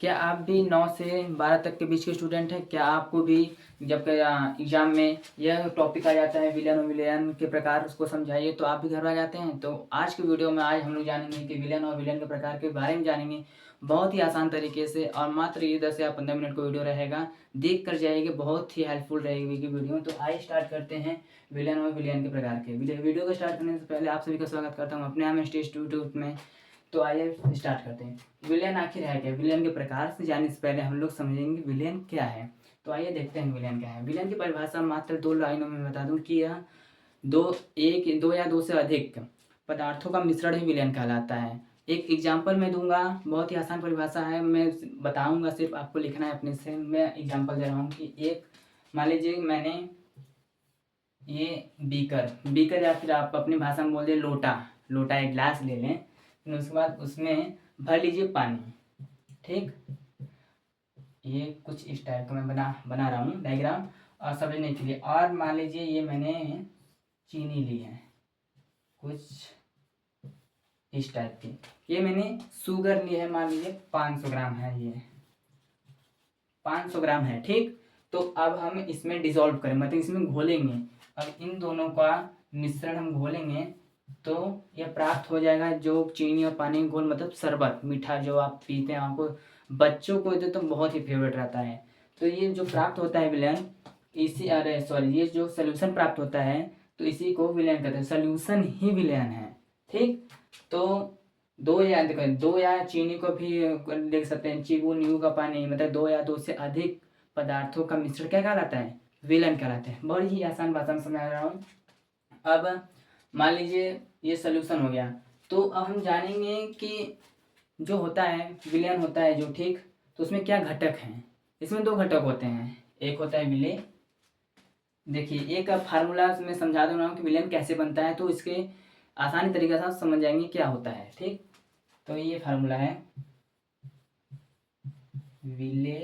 क्या आप भी 9 से 12 तक के बीच के स्टूडेंट हैं? क्या आपको भी जब एग्ज़ाम में यह टॉपिक आ जाता है विलेन और विलेन के प्रकार उसको समझाइए तो आप भी घबरा जाते हैं? तो आज की वीडियो में आज हम लोग जानेंगे कि विलेन और विलेन के प्रकार के बारे में जानेंगे बहुत ही आसान तरीके से और मात्र ये 10 या 15 मिनट का वीडियो रहेगा। देख कर जाइएगा, बहुत ही हेल्पफुल रहेगी कि वीडियो। तो आइए स्टार्ट करते हैं विलेन और विलेन के प्रकार के। वीडियो को स्टार्ट करने से पहले आप सभी का स्वागत करता हूँ अपने यहाँ में स्टेज यूट्यूब में। तो आइए स्टार्ट करते हैं। विलेन आखिर है क्या? विलेन के प्रकार से जानने से पहले हम लोग समझेंगे विलेन क्या है। तो आइए देखते हैं विलेन क्या है। विलेन की परिभाषा मात्र 2 लाइनों में बता दूं कि यह दो या दो से अधिक पदार्थों का मिश्रण ही विलेन कहलाता है। एक एग्जाम्पल मैं दूंगा, बहुत ही आसान परिभाषा है, मैं बताऊंगा, सिर्फ आपको लिखना है अपने से। मैं एग्जाम्पल दे रहा हूँ कि एक मान लीजिए मैंने ये बीकर या फिर आप अपनी भाषा में बोल दें लोटा एक गिलास ले लें, फिर उसके बाद उसमें भर लीजिए पानी। ठीक, ये कुछ इस टाइप का मैं बना रहा हूँ डायग्राम और समझने के लिए। और मान लीजिए ये मैंने चीनी ली है कुछ इस टाइप की। ये मैंने शुगर ली है, मान लीजिए 500 ग्राम है, ये 500 ग्राम है। ठीक, तो अब हम इसमें डिसॉल्व करें, मतलब इसमें घोलेंगे। अब इन दोनों का मिश्रण हम घोलेंगे तो यह प्राप्त हो जाएगा जो चीनी और पानी घोल, मतलब शरबत मीठा जो आप पीते हैं। आपको बच्चों को तो बहुत ही फेवरेट रहता है। तो ये जो प्राप्त होता है विलेन, ये जो सोल्यूशन प्राप्त होता है तो इसी को विलेन कहते हैं। सोल्यूशन ही विलेन है। ठीक, तो दो या चीनी को भी देख सकते हैं, चीबू नींबू का पानी, मतलब 2 या 2 से अधिक पदार्थों का मिश्रण क्या कहलाता है? विलेन कहलाते हैं। बड़ी ही आसान भाषा में समझा रहा हूँ। अब मान लीजिए ये सोल्यूशन हो गया, तो अब हम जानेंगे कि जो होता है विलेन होता है जो, ठीक, तो उसमें क्या घटक हैं? इसमें 2 घटक होते हैं। एक होता है विले, देखिए एक फार्मूला में समझा दे रहा हूँ कि विलेन कैसे बनता है, तो इसके आसानी तरीके से आप समझ जाएंगे क्या होता है। ठीक, तो ये फार्मूला है विले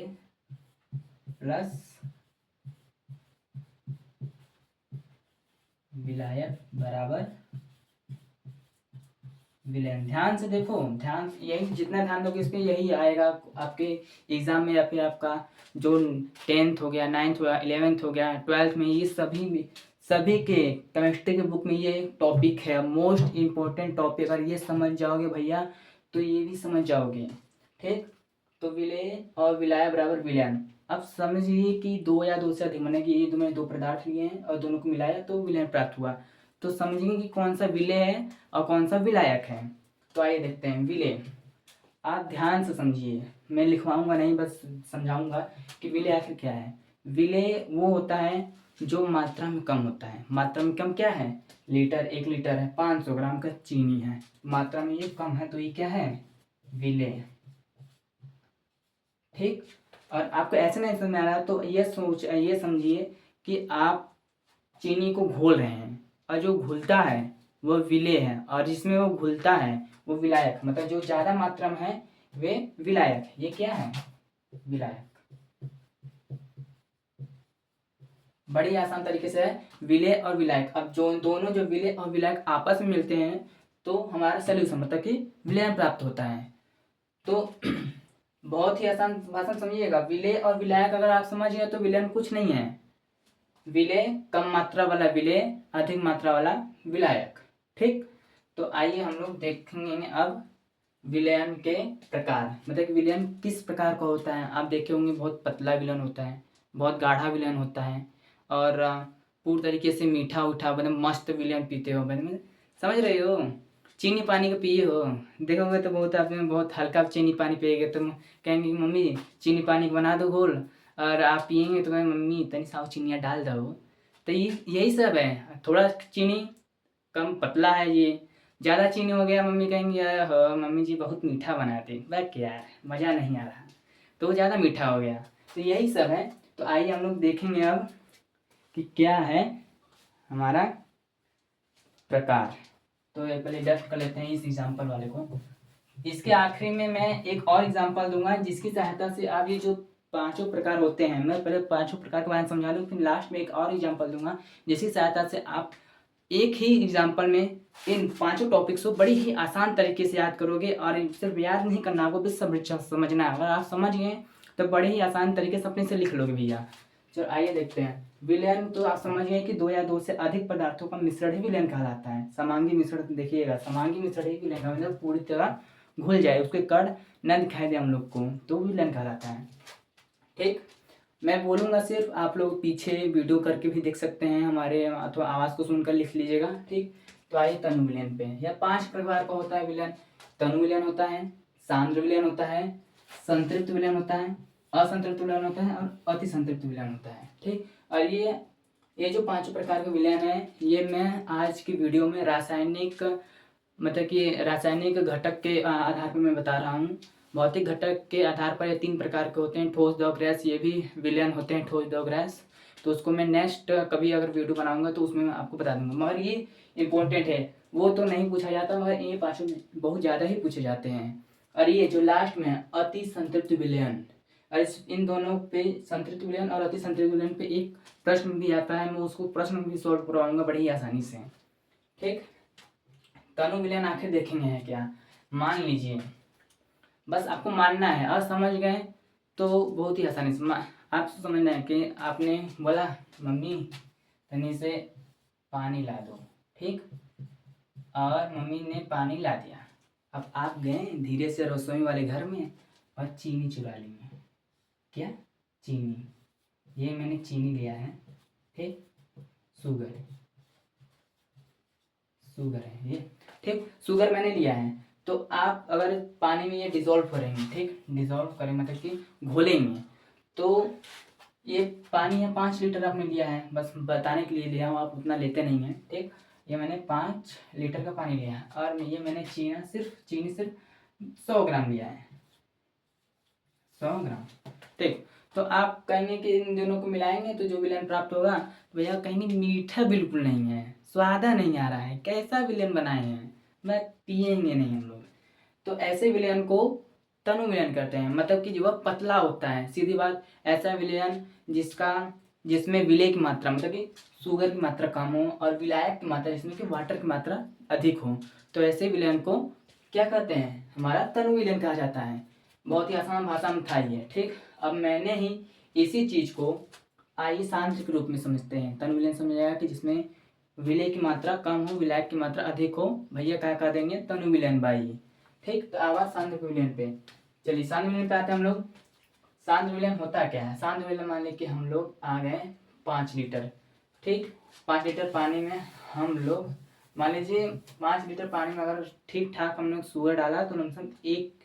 प्लस विलायक बराबर विलेन। ध्यान से देखो, ध्यान यही जितना ध्यान दोगे इस पे यही आएगा आपके एग्जाम में, या फिर आपका जो 10th हो गया, 9th हो गया, 11th हो गया, 12th में, ये सभी के केमिस्ट्री के बुक में ये टॉपिक है, मोस्ट इम्पोर्टेंट टॉपिक। अगर ये समझ जाओगे भैया तो ये भी समझ जाओगे। ठीक, तो विले और विलाय बराबर विलेन। अब समझिए कि 2 या 2 से अधिक, मैंने कि ये मैंने 2 पदार्थ लिए हैं और दोनों को मिलाया तो विलेन प्राप्त हुआ। तो समझिए कि कौन सा विले है और कौन सा विलायक है। तो आइए देखते हैं विले। आप ध्यान से समझिए, मैं लिखवाऊंगा नहीं, बस समझाऊंगा कि विले आखिर क्या है। विले वो होता है जो मात्रा में कम होता है। मात्रा में कम क्या है? लीटर, 1 लीटर है, 500 ग्राम का चीनी है, मात्रा में ये कम है, तो ये क्या है? विले। ठीक, और आपको ऐसे नहीं समझ में आ रहा तो ये समझिए कि आप चीनी को घोल रहे हैं और जो घुलता है वो विलेय है, और जिसमें वो घुलता है वो विलायक, मतलब जो ज्यादा मात्रा में है वे विलायक। ये क्या है? विलायक। बड़ी आसान तरीके से है विलेय और विलायक। अब जो दोनों जो विलेय और विलायक आपस में मिलते हैं तो हमारा सोल्यूशन, मतलब कि विलेय प्राप्त होता है। तो बहुत ही आसान भाषा समझिएगा। विलेय और विलायक अगर आप समझ गए तो विलेय कुछ नहीं है। विलेय कम मात्रा वाला विलेय, अधिक मात्रा वाला विलायक। ठीक, तो आइए हम लोग देखेंगे अब विलयन के प्रकार, मतलब कि विलयन किस प्रकार का होता है। आप देखे होंगे बहुत पतला विलयन होता है, बहुत गाढ़ा विलयन होता है, और पूरी तरीके से मीठा उठा, मतलब मस्त विलयन पीते हो, मतलब समझ रहे हो? चीनी पानी का पिए हो, देखोगे तो बहुत आप बहुत हल्का चीनी पानी पिएगे तो कहेंगे मम्मी चीनी पानी बना दो घोल, और आप पियेंगे तो कहेंगे मम्मी इतनी साव चीनियाँ डाल दो। तो ये यही सब है। थोड़ा चीनी कम पतला है, ये ज़्यादा चीनी हो गया मम्मी कहेंगे हो मम्मी जी बहुत मीठा बनाते, बैठ के यार मज़ा नहीं आ रहा, तो वो ज़्यादा मीठा हो गया। तो यही सब है। तो आइए हम लोग देखेंगे अब कि क्या है हमारा प्रकार। तो पहले डस्ट कर लेते हैं इस एग्जाम्पल वाले को। इसके आखिरी में मैं एक और एग्जाम्पल दूंगा जिसकी सहायता से आप ये जो 5 प्रकार होते हैं, मैं पहले 5 प्रकार के बारे में समझा दूँ, फिर लास्ट में एक और एग्जाम्पल दूंगा जिसकी सहायता से आप एक ही एग्जाम्पल में इन 5 टॉपिक्स को बड़ी ही आसान तरीके से याद करोगे, और सिर्फ याद नहीं करना, आपको भी समझना है। अगर आप समझ गए तो बड़े ही आसान तरीके से अपने से लिख लोगे भैया। चलो आइए देखते हैं। विलयन तो आप समझ गए कि 2 या 2 से अधिक पदार्थों का मिश्रण ही विलयन कहलाता है। समांगी मिश्रण देखिएगा, समांगी मिश्रण ही विलयन का मतलब पूरी तरह घुल जाए, उसके कण न दिखाई दे हम लोग को, तो विलयन कहलाता है। ठीक, मैं बोलूँगा सिर्फ, आप लोग पीछे वीडियो करके भी देख सकते हैं हमारे, अथवा आवाज़ को सुनकर लिख लीजिएगा। ठीक, तो आइए तनु विलयन पे। यह 5 प्रकार का होता है विलयन। तनु विलयन होता है, सांद्र विलयन होता है, संतृप्त विलयन होता है, असंतृप्त विलयन होता है और अति संतृप्त विलयन होता है। ठीक, और ये जो 5 प्रकार के विलयन है, ये मैं आज की वीडियो में रासायनिक, मतलब कि रासायनिक घटक के आधार पर मैं बता रहा हूँ। भौतिक घटक के आधार पर ये 3 प्रकार के होते हैं। ठोस, द्रव, गैस, ये भी विलयन होते हैं, ठोस, द्रव, गैस। तो उसको मैं नेक्स्ट कभी अगर वीडियो बनाऊंगा तो उसमें मैं आपको बता दूंगा। मगर ये इम्पोर्टेंट है, वो तो नहीं पूछा जाता, मगर ये 5 बहुत ज़्यादा ही पूछे जाते हैं। और ये जो लास्ट में है अति संतृप्त विलयन, और इन दोनों पे, संतृप्त विलयन और अति संतृप्त विलयन पे एक प्रश्न भी आता है, मैं उसको प्रश्न भी सॉल्व करवाऊंगा बड़ी ही आसानी से। ठीक, तनु विलयन आखिर देखेंगे है क्या। मान लीजिए, बस आपको मानना है, और समझ गए तो बहुत ही आसानी से आपको समझना है कि आपने बोला मम्मी तनी से पानी ला दो। ठीक, और मम्मी ने पानी ला दिया। अब आप गए धीरे से रसोई वाले घर में और चीनी चुरा ली है। क्या, चीनी, ये मैंने चीनी लिया है। ठीक, शुगर, शुगर है ये। ठीक, शुगर मैंने लिया है। तो आप अगर पानी में ये डिज़ोल्व करेंगे, ठीक, डिज़ोल्व करेंगे मतलब कि घोलेंगे, तो ये पानी है 5 लीटर आपने लिया है, बस बताने के लिए लिया हूँ, आप उतना लेते नहीं हैं। ठीक, ये मैंने 5 लीटर का पानी लिया है, और ये मैंने चीनी सिर्फ 100 ग्राम लिया है, 100 ग्राम। ठीक, तो आप कहेंगे कि इन दोनों को मिलाएंगे तो जो विलयन प्राप्त होगा, तो भैया कहेंगे मीठा बिल्कुल नहीं है, स्वादा नहीं आ रहा है, कैसा विलयन बनाए हैं, मैं पिएंगे नहीं हम लोग। तो ऐसे विलयन को तनु विलयन करते हैं, मतलब कि जो वह पतला होता है, सीधी बात। ऐसा विलयन जिसमें विलय की मात्रा, मतलब कि शुगर की मात्रा कम हो, और विलायक की मात्रा जिसमें कि वाटर की मात्रा अधिक हो, तो ऐसे विलयन को क्या कहते हैं, हमारा तनु विलयन कहा जाता है। बहुत ही आसान भाषा में था ये। ठीक, अब मैंने ही इसी चीज को आइए सांद्र के रूप में समझते हैं। तनु विलयन समझाया कि जिसमें विलय की मात्रा कम हो, विलायक की मात्रा अधिक हो, भैया क्या कह देंगे, तनु विलयन बाई। ठीक, तो आवाज सांद्र विलयन पे। चलिए सांद्र विलयन पे आते हैं हम लोग। सांद्र विलयन होता क्या है। सांद्र विलयन मान लीजिए कि हम लोग आ गए 5 लीटर। ठीक, 5 लीटर पानी में हम लोग, मान लीजिए 5 लीटर पानी में अगर ठीक ठाक हम लोग शुगर डाला तो लमसम एक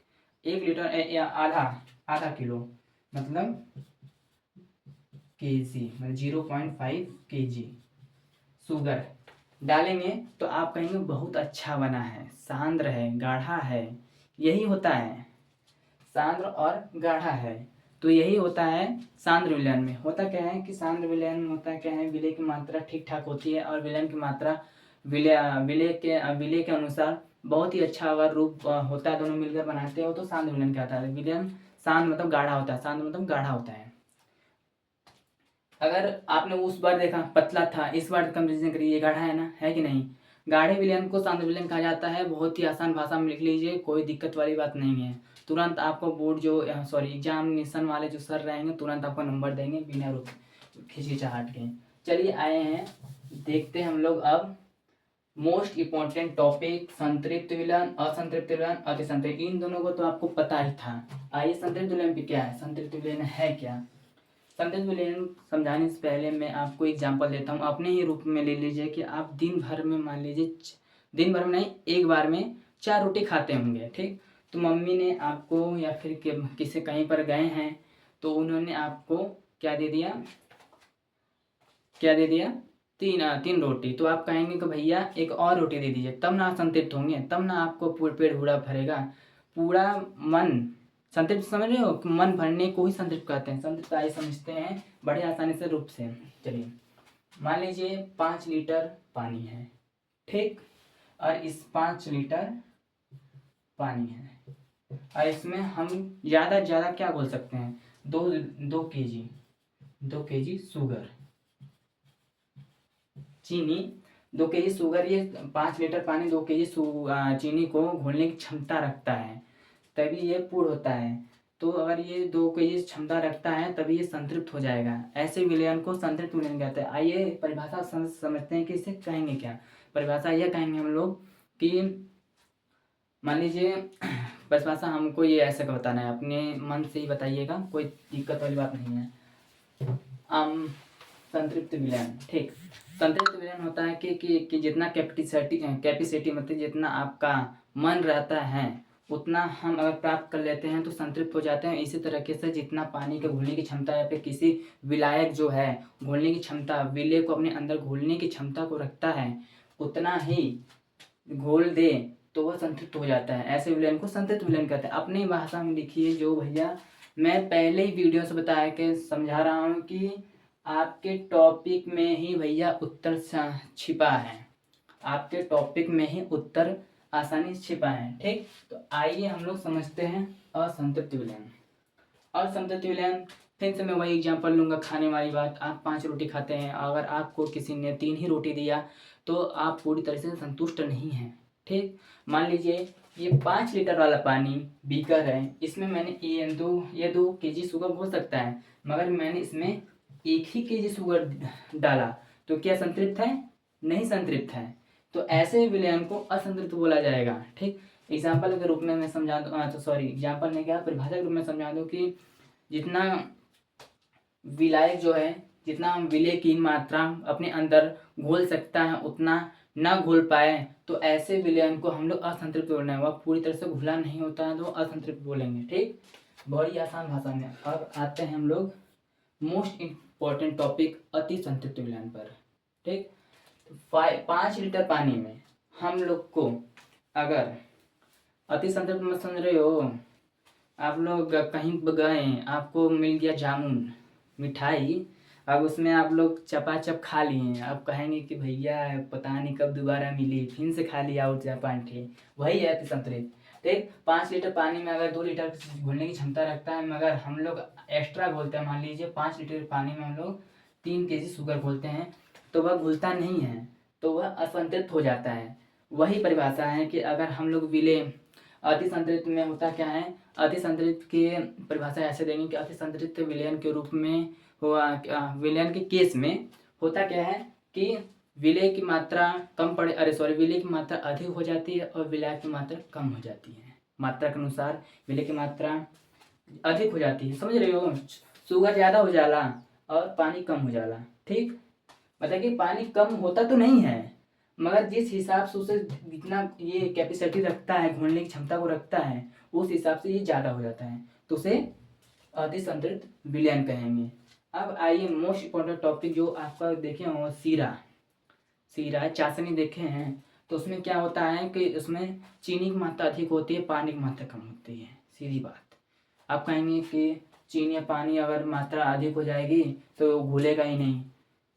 लीटर या आधा किलो, मतलब केजी, मतलब 0.5 केजी शुगर डालेंगे, तो आप कहेंगे बहुत अच्छा बना है, सांद्र है, गाढ़ा है। यही होता है, सांद्र और गाढ़ा है, तो यही होता है सांद्र विलयन में। होता क्या है कि सांद्र विलयन में होता क्या है, विलय की मात्रा ठीक ठाक होती है, और विलयन की मात्रा विलय के अनुसार बहुत ही अच्छा अगर रूप होता है, दोनों मिलकर बनाते हो तो सांद्र विलयन कहता है। विलयन सांद्र मतलब गाढ़ा होता है, सांद्र मतलब गाढ़ा होता है। अगर आपने उस बार देखा पतला था, इस बार कंपेरिजन करिए, ये गाढ़ा है ना, है कि नहीं। गाढ़े विलयन को सांद्र विलयन कहा जाता है। बहुत ही आसान भाषा में लिख लीजिए, कोई दिक्कत वाली बात नहीं है। तुरंत आपको बोर्ड जो सॉरी एग्जामिनेशन वाले जो सर रहेंगे, तुरंत आपका नंबर देंगे बिना रुक खिचखिचाहट के। चलिए आए हैं, देखते हैं हम लोग अब मोस्ट इम्पोर्टेंट टॉपिक, संतृप्त विलयन, असंतृप्त विलयन, अति संतृप्त। इन दोनों को तो आपको पता ही था। आइए संतृप्त विलयन भी क्या है, संतृप्त विलयन है क्या। संतृप्त विलयन समझाने से पहले मैं आपको एग्जांपल देता हूँ। अपने ही रूप में ले लीजिए कि आप दिन भर में, मान लीजिए दिन भर में नहीं, एक बार में 4 रोटी खाते होंगे। ठीक, तो मम्मी ने आपको या फिर किसी कहीं पर गए हैं तो उन्होंने आपको क्या दे दिया, तीन रोटी। तो आप कहेंगे कि भैया एक और रोटी दे दीजिए, तब ना संतृप्त होंगे, तब ना आपको पेट पूरा भरेगा, पूरा मन संतृप्त। समझ रहे हो, मन भरने को ही संतृप्त कहते हैं। संतृप्त आइए समझते हैं बड़े आसानी से रूप से। चलिए मान लीजिए 5 लीटर पानी है। ठीक, और इस 5 लीटर पानी है, और इसमें हम ज़्यादा से ज़्यादा क्या बोल सकते हैं, 2 केजी शुगर, चीनी 2 केजी शुगर, ये 5 लीटर पानी 2 केजी चीनी को घोलने की क्षमता रखता है, तभी ये पूर्ण होता है। तो अगर ये 2 केजी क्षमता रखता है तभी ये संतृप्त हो जाएगा। ऐसे विलयन को संतृप्त विलयन कहते हैं। आइए परिभाषा समझते हैं कि इसे कहेंगे क्या। परिभाषा यह कहेंगे हम लोग कि मान लीजिए परिभाषा हमको ये ऐसे का बताना है, अपने मन से ही बताइएगा, कोई दिक्कत वाली बात नहीं है। संतृप्त विलयन, ठीक। संतृप्त विलयन होता है कि जितना कैपेसिटी मतलब जितना आपका मन रहता है उतना हम अगर प्राप्त कर लेते हैं तो संतृप्त हो जाते हैं। इसी तरीके से जितना पानी के घुलने की क्षमता या फिर किसी विलायक जो है घुलने की क्षमता, विलय को अपने अंदर घुलने की क्षमता को रखता है, उतना ही घोल दे तो वह संतृप्त हो जाता है। ऐसे विलयन को संतृप्त विलयन कहते हैं। अपनी भाषा में लिखिए, जो भैया मैं पहले ही वीडियो से बताया के समझा रहा हूँ कि आपके टॉपिक में ही भैया उत्तर छिपा है, आपके टॉपिक में ही उत्तर आसानी से छिपा है, ठीक। तो आइए हम लोग समझते हैं असंतृप्त विलयन। असंतृप्त विलयन फिर से मैं वही एग्जांपल लूँगा, खाने वाली बात। आप 5 रोटी खाते हैं, अगर आपको किसी ने 3 ही रोटी दिया तो आप पूरी तरह से संतुष्ट नहीं हैं, ठीक। मान लीजिए ये 5 लीटर वाला पानी बीकर है, इसमें मैंने ये 2 केजी शुगर हो सकता है, मगर मैंने इसमें 1 ही केजी शुगर डाला, तो क्या संतृप्त है? नहीं संतृप्त है। तो ऐसे विलयन को असंतृप्त बोला जाएगा, ठीक। एग्जाम्पल के रूप में मैं समझा दूँ, एग्जाम्पल में क्या, परिभाषा के रूप में समझा दूँ कि जितना विलायक जो है, जितना विलय की मात्रा अपने अंदर घोल सकता है उतना ना घोल पाए तो ऐसे विलयन को हम लोग असंतृप्त बोलना है। वह पूरी तरह से घुला नहीं होता है तो असंतृप्त बोलेंगे, ठीक। बड़ी आसान भाषा में। अब आते हैं हम लोग मोस्ट इम्पॉर्टेंट टॉपिक अति संतृप्त विलयन पर, ठीक। 5 लीटर पानी में हम लोग को अगर अति संतृप्त मत समझ रहे हो, आप लोग कहीं गए, आपको मिल गया जामुन मिठाई, अब उसमें आप लोग चपाचप खा लिए, अब कहेंगे कि भैया पता नहीं कब दोबारा मिली, फिर से खा लिया और 4-5 ठे, वही है अति संतृप्त, ठीक। 5 लीटर पानी में अगर 2 लीटर घुलने की क्षमता रखता है, मगर हम लोग एक्स्ट्रा घोलते हैं, मान लीजिए 5 लीटर पानी में हम लोग 3 केजी शुगर घोलते हैं, तो वह घुलता नहीं है, तो वह असंतृप्त हो जाता है। वही परिभाषा है कि अगर हम लोग विलय अति संतृप्त में होता क्या है, अति संतृप्त की परिभाषा ऐसे देंगे कि अति संतृप्त विलयन के रूप में हुआ, विलयन के केस में होता क्या है कि विलय की मात्रा विलय की मात्रा अधिक हो जाती है और विलय की मात्रा कम हो जाती है। मात्रा के अनुसार विलय की मात्रा अधिक हो जाती है, समझ रहे हो। शुगर ज़्यादा हो जाला और पानी कम हो जाला, ठीक। मतलब कि पानी कम होता तो नहीं है, मगर जिस हिसाब से उसे जितना ये कैपेसिटी रखता है, घोलने की क्षमता को रखता है, उस हिसाब से ये ज़्यादा हो जाता है, तो उसे अति संतृप्त विलयन कहेंगे। अब आइए मोस्ट इम्पोर्टेंट टॉपिक जो आपका देखे हो, सीरा चाशनी देखे हैं, तो उसमें क्या होता है कि उसमें चीनी की मात्रा अधिक होती है, पानी की मात्रा कम होती है, सीधी बात। आप कहेंगे कि चीनी या पानी अगर मात्रा अधिक हो जाएगी तो घुलेगा ही नहीं,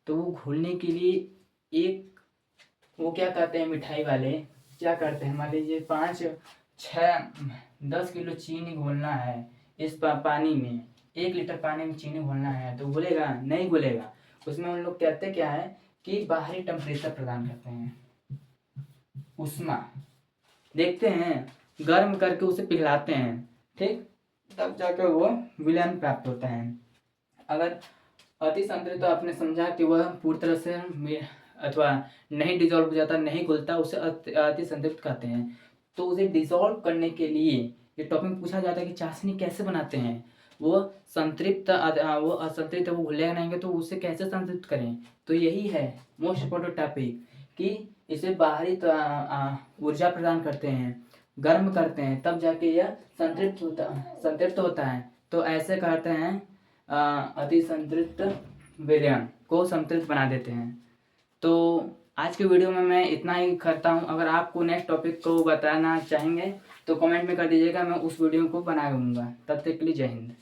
तो वो घुलने के लिए एक वो क्या करते हैं, मिठाई वाले क्या करते हैं, मान लीजिए 5, 6, 10 किलो चीनी घोलना है इस पानी में, 1 लीटर पानी में चीनी घोलना है, तो घुलेगा नहीं घुलेगा। उसमें उन लोग कहते क्या है कि बाहरी टेम्परेचर प्रदान करते हैं, उष्मा देखते हैं, गर्म करके उसे पिघलाते हैं, ठीक, तब जाकर वो विलयन प्राप्त होता है। अगर अति संतृप्त तो आपने समझा कि वह पूरी तरह से अथवा नहीं डिजॉल्व हो जाता, नहीं घुलता, उसे अति संतृप्त कहते हैं। तो उसे डिजॉल्व करने के लिए ये टॉपिक पूछा जाता है कि चाशनी कैसे बनाते हैं, वो संतृप्त वो असंतृप्त वो घुलेगा नहीं तो उसे कैसे संतृप्त करें। तो यही है मोस्ट इम्पोर्टेंट टॉपिक कि इसे बाहरी ऊर्जा प्रदान करते हैं, गर्म करते हैं, तब जाके यह संतृप्त होता है। तो ऐसे करते हैं अति संतृप्त विलयन को संतृप्त बना देते हैं। तो आज के वीडियो में मैं इतना ही करता हूँ। अगर आपको नेक्स्ट टॉपिक को बताना चाहेंगे तो कमेंट में कर दीजिएगा, मैं उस वीडियो को बना दूँगा। तब तक के लिए जय हिंद।